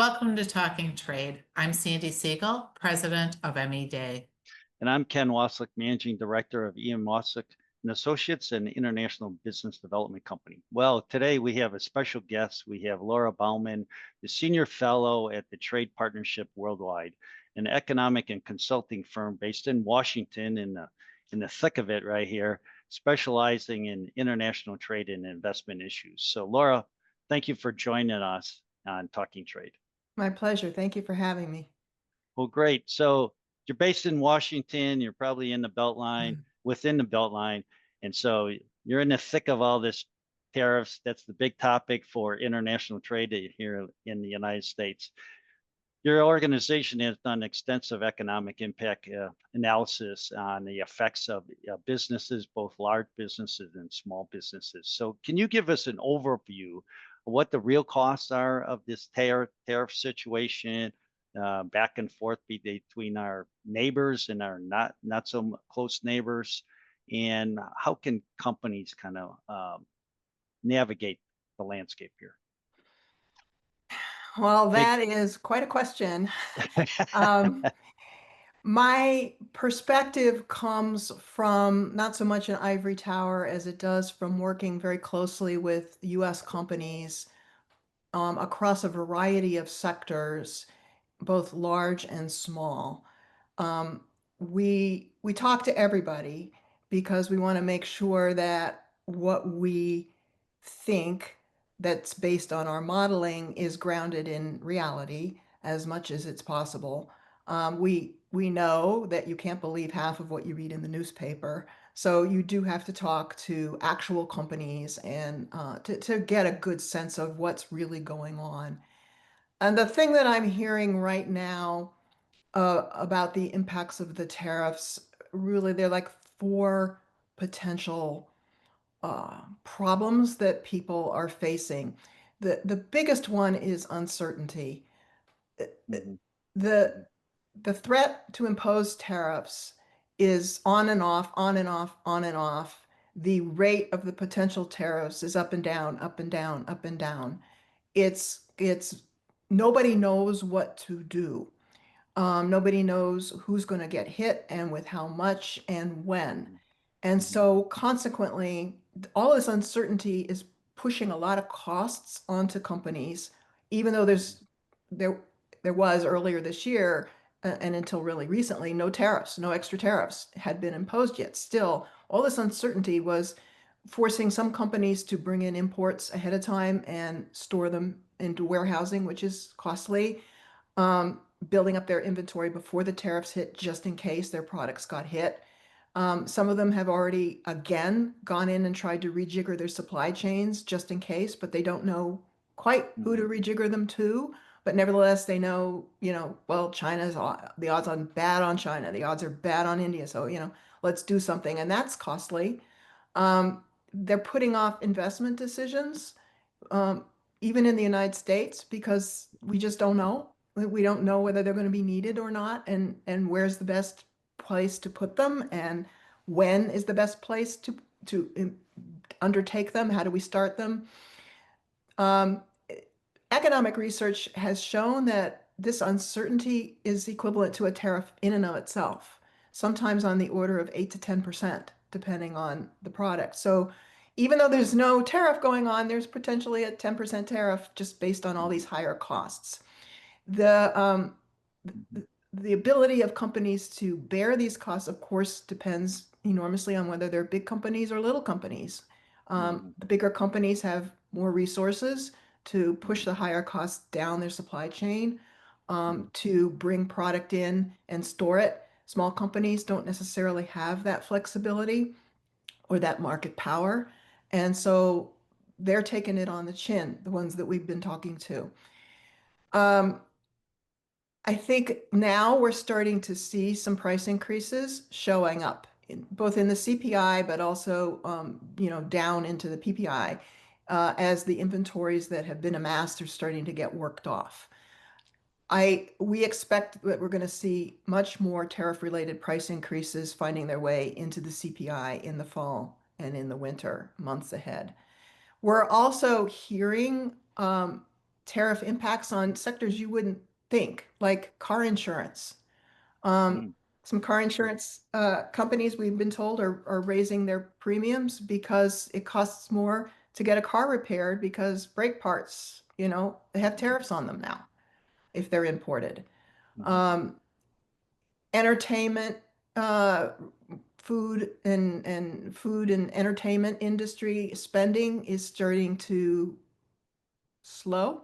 Welcome to Talking Trade. I'm Sandi Siegel, president of ME Day. And I'm Ken Wasylik, Managing Director of EM Wasylik and Associates, an international business development company. Well, today we have a special guest. We have Laura Baughman, the Senior Fellow at the Trade Partnership Worldwide, an economic and consulting firm based in Washington in the thick of it right here, specializing in international trade and investment issues. So Laura, thank you for joining us on Talking Trade. My pleasure. Thank you for having me. Well, great. So you're based in Washington, you're probably in the Beltline, within the Beltline. And so you're in the thick of all this tariffs. That's the big topic for international trade here in the United States. Your organization has done extensive economic impact analysis on the effects of businesses, both large businesses and small businesses. So can you give us an overview of what the real costs are of this tariff situation, back and forth between our neighbors and our not so close neighbors, and how can companies kind of navigate the landscape here? Well, that is quite a question. My perspective comes from not so much an ivory tower as it does from working very closely with U.S. companies across a variety of sectors, both large and small. We talk to everybody because we want to make sure that what we think that's based on our modeling is grounded in reality as much as it's possible. We know that you can't believe half of what you read in the newspaper, so you do have to talk to actual companies and to get a good sense of what's really going on. And the thing that I'm hearing right now about the impacts of the tariffs, really, they're like four potential problems that people are facing. The biggest one is uncertainty. Mhm. The the threat to impose tariffs is on and off, on and off, on and off. The rate of the potential tariffs is up and down, up and down, up and down. It's nobody knows what to do. Nobody knows who's going to get hit and with how much and when. And so consequently, all this uncertainty is pushing a lot of costs onto companies, even though there there was earlier this year and until really recently, no tariffs, no extra tariffs had been imposed yet. Still, all this uncertainty was forcing some companies to bring in imports ahead of time and store them into warehousing, which is costly. Building up their inventory before the tariffs hit, just in case their products got hit. Some of them have already, again, gone in and tried to rejigger their supply chains just in case, but they don't know quite who to rejigger them to. But nevertheless, they know, well, the odds are bad on China. The odds are bad on India. So, let's do something. And that's costly. They're putting off investment decisions, even in the United States, because we just don't know. We don't know whether they're going to be needed or not, and where's the best place to put them, and when is the best place to undertake them. How do we start them? Economic research has shown that this uncertainty is equivalent to a tariff in and of itself, sometimes on the order of 8 to 10%, depending on the product. So even though there's no tariff going on, there's potentially a 10% tariff just based on all these higher costs. The ability of companies to bear these costs, of course, depends enormously on whether they're big companies or little companies. The bigger companies have more resources to push the higher costs down their supply chain, to bring product in and store it. Small companies don't necessarily have that flexibility or that market power. And so they're taking it on the chin, the ones that we've been talking to. I think now we're starting to see some price increases showing up, both in the CPI, but also, down into the PPI, as the inventories that have been amassed are starting to get worked off. We expect that we're going to see much more tariff-related price increases finding their way into the CPI in the fall and in the winter months ahead. We're also hearing tariff impacts on sectors you wouldn't think, like car insurance. Mm, Some car insurance companies, we've been told, are raising their premiums because it costs more to get a car repaired because brake parts, they have tariffs on them now if they're imported. mhm, Um, Entertainment, uh, food and entertainment industry spending is starting to slow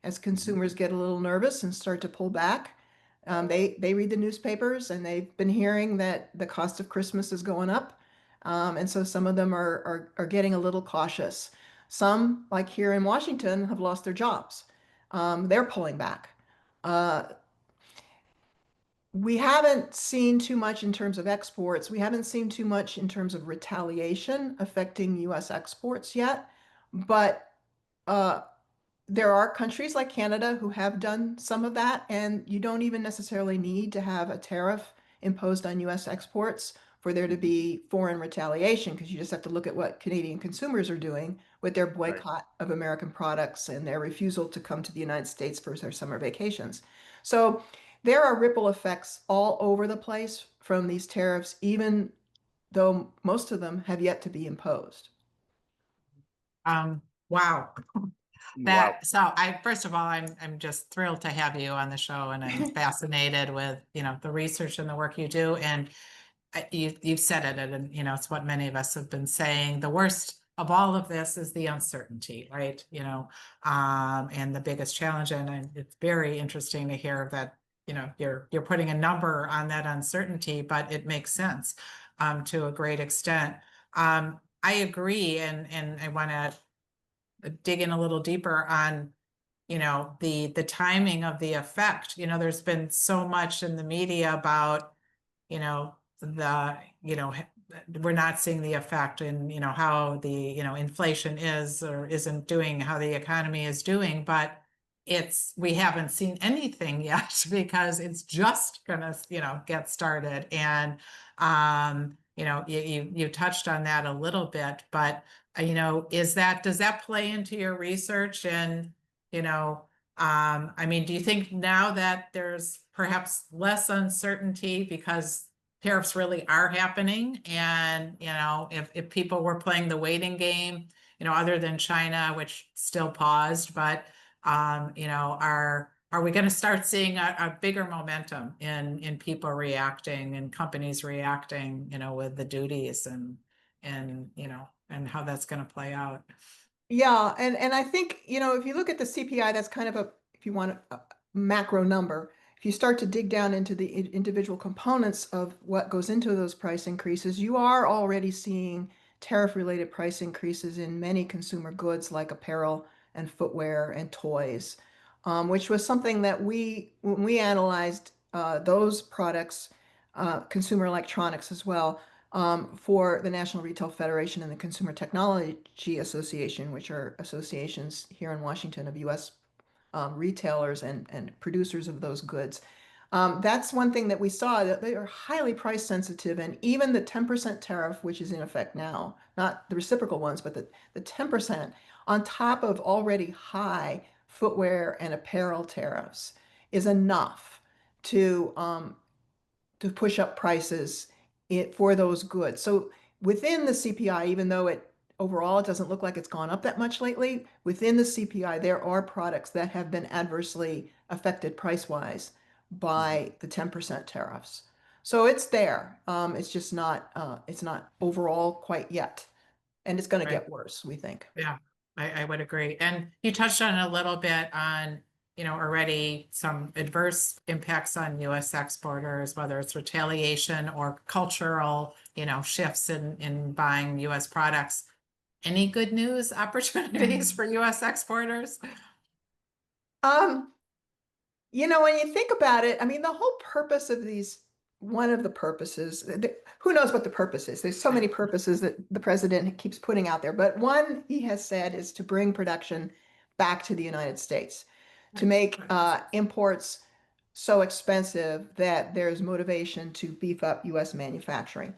as mhm, consumers get a little nervous and start to pull back. They read the newspapers and they've been hearing that the cost of Christmas is going up. And so some of them are getting a little cautious. Some, like here in Washington, have lost their jobs. They're pulling back. Uh, we haven't seen too much in terms of exports. We haven't seen too much in terms of retaliation affecting US exports yet. But uh, there are countries like Canada who have done some of that, and you don't even necessarily need to have a tariff imposed on US exports for there to mhm. be foreign retaliation, because you just have to look at what Canadian consumers are doing with their Right. boycott of American products and their refusal to come to the United States for their summer vacations. So there are ripple effects all over the place from these tariffs, even though most of them have yet to be imposed. Wow. Wow. That, so I, first of all, I'm just thrilled to have you on the show, and I'm fascinated with, the research and the work you do. And you've said it, and it's what many of us have been saying. The worst of all of this is the uncertainty, right? And the biggest challenge, and it's very interesting to hear that, you're putting a number on that uncertainty, but it makes sense to a great extent. I agree, and I want to dig in a little deeper on the timing of the effect. There's been so much in the media about the we're not seeing the effect, and how the inflation is or isn't doing, how the economy is doing, but we haven't seen anything yet because it's just gonna get started. And you touched on that a little bit, but does that play into your research? And I mean, do you think now that there's perhaps less uncertainty because tariffs really are happening? And, if people were playing the waiting game, other than China, which still paused, but, are we going to start seeing a bigger momentum in people reacting and companies reacting, with the duties and how that's going to play out? Yeah, and I think, if you look at the CPI, that's kind of if you want a macro number. If you start to dig down into the individual components of what goes into those price increases, you are already seeing tariff-related price increases in many consumer goods like apparel and footwear and toys, which was something that when we analyzed those products, consumer electronics as well, for the National Retail Federation and the Consumer Technology Association, which are associations here in Washington of U.S. Retailers and producers of those goods. That's one thing that we saw, that they are highly price sensitive, and even the 10% tariff, which is in effect now, not the reciprocal ones, but the 10% on top of already high footwear and apparel tariffs is enough to push up prices for those goods. So within the CPI, even though overall it doesn't look like it's gone up that much lately, within the CPI, there are products that have been adversely affected price-wise Mhm. by the 10% tariffs. So it's there. It's just it's not overall quite yet. And it's going to Right. get worse, we think. Yeah, I would agree. And you touched on it a little bit on, already some adverse impacts on US exporters, whether it's retaliation or cultural, shifts in buying US products. Any good news opportunities for US exporters? Um, when you think about it, I mean, the whole purpose of one of the purposes, who knows what the purpose is? There's so many purposes that the president keeps putting out there, but one he has said is to bring production back to the United States, to make imports so expensive that there's motivation to beef up US manufacturing.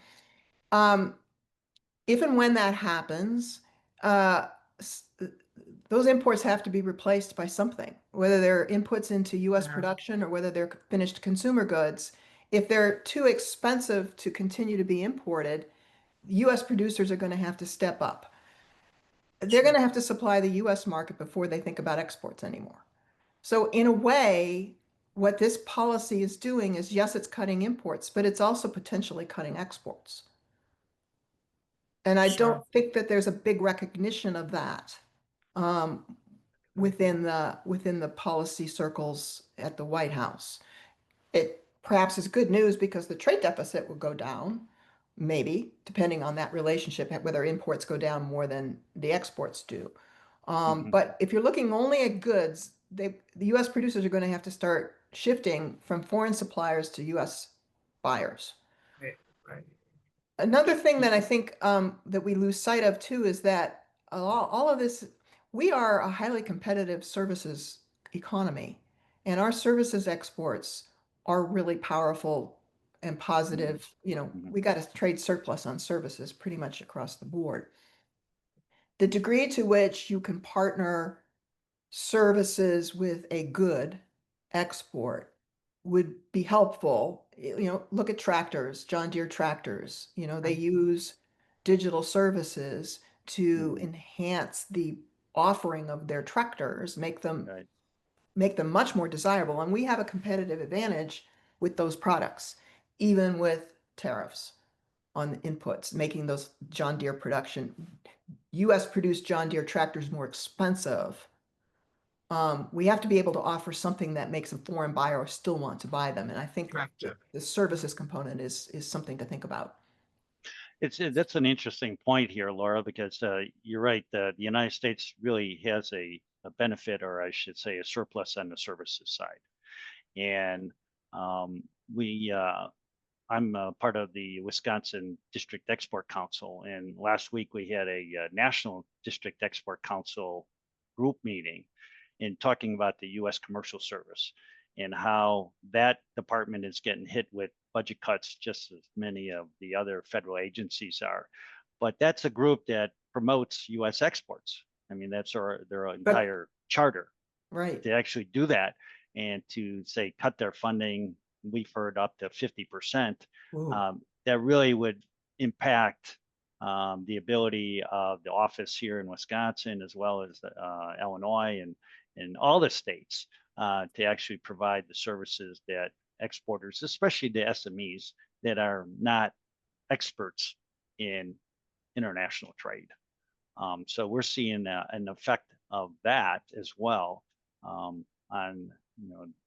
Um, if and when that happens, uh, those imports have to be replaced by something, whether they're inputs into US Yeah. production or whether they're finished consumer goods. If they're too expensive to continue to be imported, US producers are going to have to step up. They're going to have to supply the US market before they think about exports anymore. So in a way, what this policy is doing is, yes, it's cutting imports, but it's also potentially cutting exports. And I Sure. don't think that there's a big recognition of that within the policy circles at the White House. It perhaps is good news because the trade deficit will go down, maybe, depending on that relationship, whether imports go down more than the exports do. Mhm. But if you're looking only at goods, the US producers are going to have to start shifting from foreign suppliers to US buyers. Right, right. Another thing that I think that we lose sight of too is that all of this, we are a highly competitive services economy, and our services exports are really powerful and positive. You know, Mhm. we got a trade surplus on services pretty much across the board. The degree to which you can partner services with a good export would be helpful. You know, look at tractors, John Deere tractors. You know, they Right. use digital services to Mhm. enhance the offering of their tractors, Right. make them much more desirable. And we have a competitive advantage with those products, even with tariffs on inputs, making those John Deere production, US produced John Deere tractors more expensive. We have to be able to offer something that makes a foreign buyer still want to buy them. And I think Attractive. the services component is something to think about. That's an interesting point here, Laura, because you're right. The United States really has a benefit, or I should say, a surplus on the services side. And um, we, I'm part of the Wisconsin District Export Council, and last week we had a National District Export Council group meeting, in talking about the U.S. Commercial Service and how that department is getting hit with budget cuts, just as many of the other federal agencies are. But that's a group that promotes U.S. exports. I mean, that's their But entire charter right. to actually do that, and to say cut their funding. We've heard up to 50%. Ooh. That really would impact the ability of the office here in Wisconsin, as well as Illinois and all the states, to actually provide the services that exporters, especially the SMEs that are not experts in international trade. So we're seeing an effect of that as well, on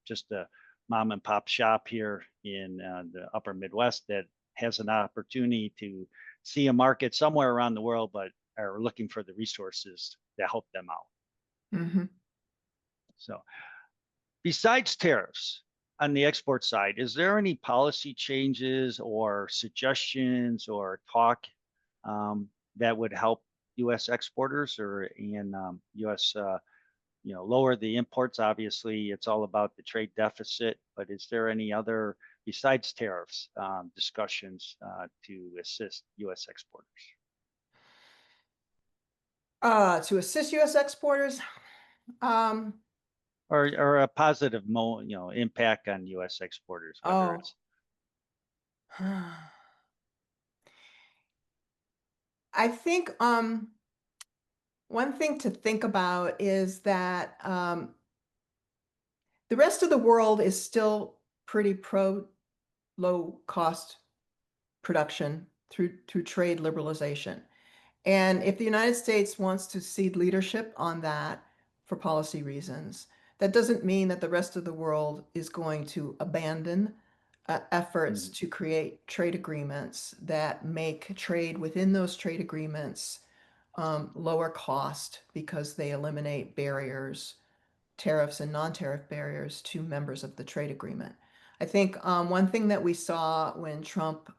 just a mom and pop shop here in the upper Midwest that has an opportunity to see a market somewhere around the world, but are looking for the resources to help them out. Mhm. So besides tariffs on the export side, is there any policy changes or suggestions or talk that would help U.S. exporters or U.S. Lower the imports? Obviously, it's all about the trade deficit, but is there any other, besides tariffs, discussions to assist U.S. exporters? To assist US exporters, um, Or a positive impact on U.S. exporters, whether oh, it's I think one thing to think about is that the rest of the world is still pretty pro low cost production through trade liberalization. And if the United States wants to cede leadership on that for policy reasons, that doesn't mean that the rest of the world is going to abandon efforts Mhm. to create trade agreements that make trade within those trade agreements lower cost because they eliminate barriers, tariffs and non-tariff barriers to members of the trade agreement. I think one thing that we saw when Trump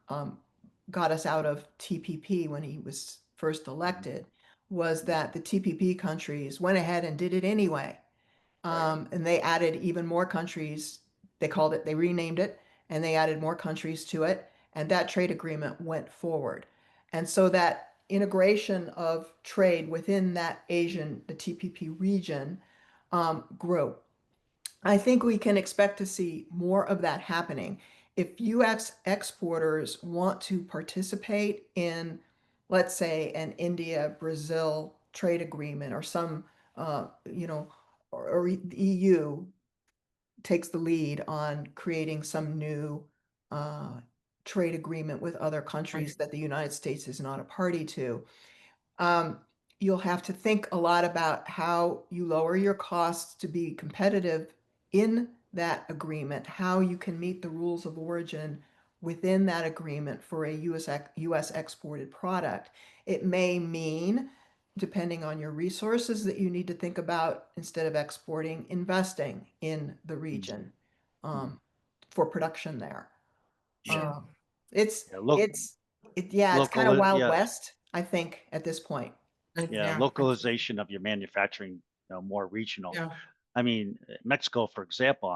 got us out of TPP when he was first Mhm. elected was Mhm. that the TPP countries went ahead and did it anyway. Right. And they added even more countries. They renamed it, and they added more countries to it. And that trade agreement went forward. And so that integration of trade within the TPP region, grew. I think we can expect to see more of that happening. If US exporters want to participate in, let's say, an India-Brazil trade agreement or some, or the EU takes the lead on creating some new trade agreement with other countries that the United States is not a party to, you'll have to think a lot about how you lower your costs to be competitive in that agreement, how you can meet the rules of origin within that agreement for a US exported product. It may mean, depending on your resources, that you need to think about, instead of exporting, investing in the region for production there. Yeah. It's Yeah, it's kind of Wild yeah, West, I think, at this point. yeah, localization of your manufacturing, more regional. Yeah, I mean, Mexico, for example,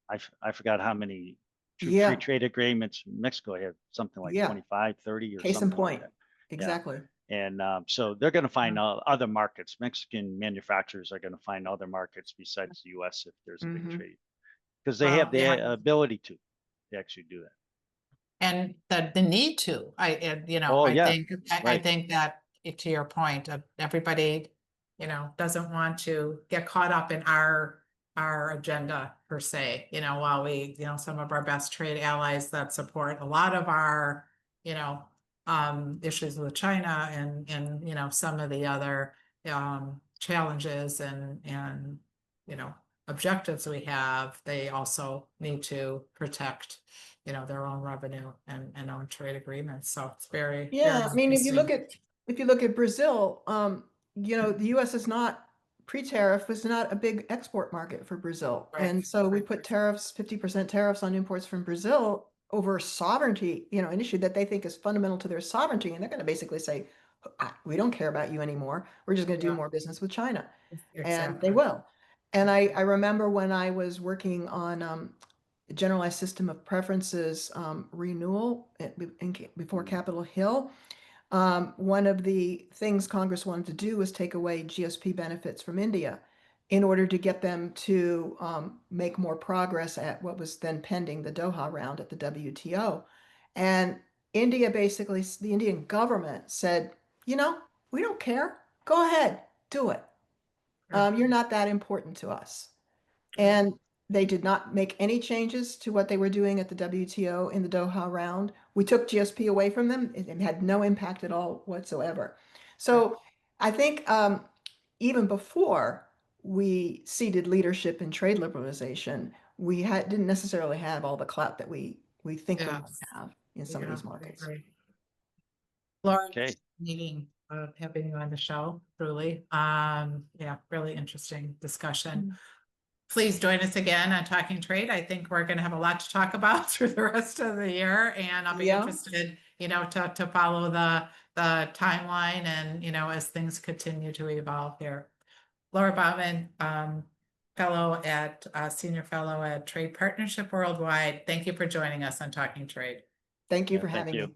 I forgot how many free Yeah, trade agreements Mexico had, something like yeah. 25, 30 or Case in something like point. that. Exactly. And so they're going to find other markets. Mexican manufacturers are going to find other markets besides the US if there's a big Mhm. trade, because they well, have the ability to actually do that. and the need to, Oh, I yeah, think, I right. think that to your point, everybody, doesn't want to get caught up in our agenda per se, while we, some of our best trade allies that support a lot of our, issues with China and some of the other challenges and objectives we have, they also need to protect their own revenue and own trade agreements. So it's very, very Yeah, I mean, interesting. if you look at Brazil, the US is not, pre-tariff was not a big export market for Brazil. Right, And so we right. put tariffs, 50% tariffs on imports from Brazil over sovereignty, an issue that they think is fundamental to their sovereignty. And they're going to basically say, we don't care about you anymore. We're just going to do Yeah, more business with China. And they exactly. will. And I remember when I was working on generalized system of preferences renewal before Capitol Hill, one of the things Congress wanted to do was take away GSP benefits from India in order to get them to make more progress at what was then pending, the Doha round at the WTO. And India, basically, the Indian government said, we don't care. Go ahead, do it. You're not that important to us. And they did not make any changes to what they were doing at the WTO in the Doha round. We took GSP away from them. It had no impact at all whatsoever. So I think even before we ceded leadership in trade liberalization, we didn't necessarily have all the clout that we think we might Yes. have in some of these markets. Laura, Okay. meeting having you on the show, truly. Yeah, really interesting discussion. Please join us again on Talking Trade. I think we're going to have a lot to talk about through the rest of the year, and I'll be Yeah. interested, to follow the timeline and, as things continue to evolve here. Laura Baughman, senior fellow at Trade Partnership Worldwide. Thank you for joining us on Talking Trade. Thank you Yeah, for thank having you. me.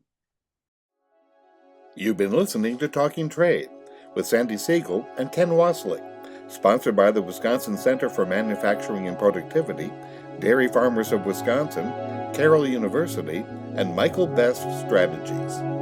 You've been listening to Talking Trade with Sandi Siegel and Ken Wasylik, sponsored by the Wisconsin Center for Manufacturing and Productivity, Dairy Farmers of Wisconsin, Carroll University, and Michael Best Strategies.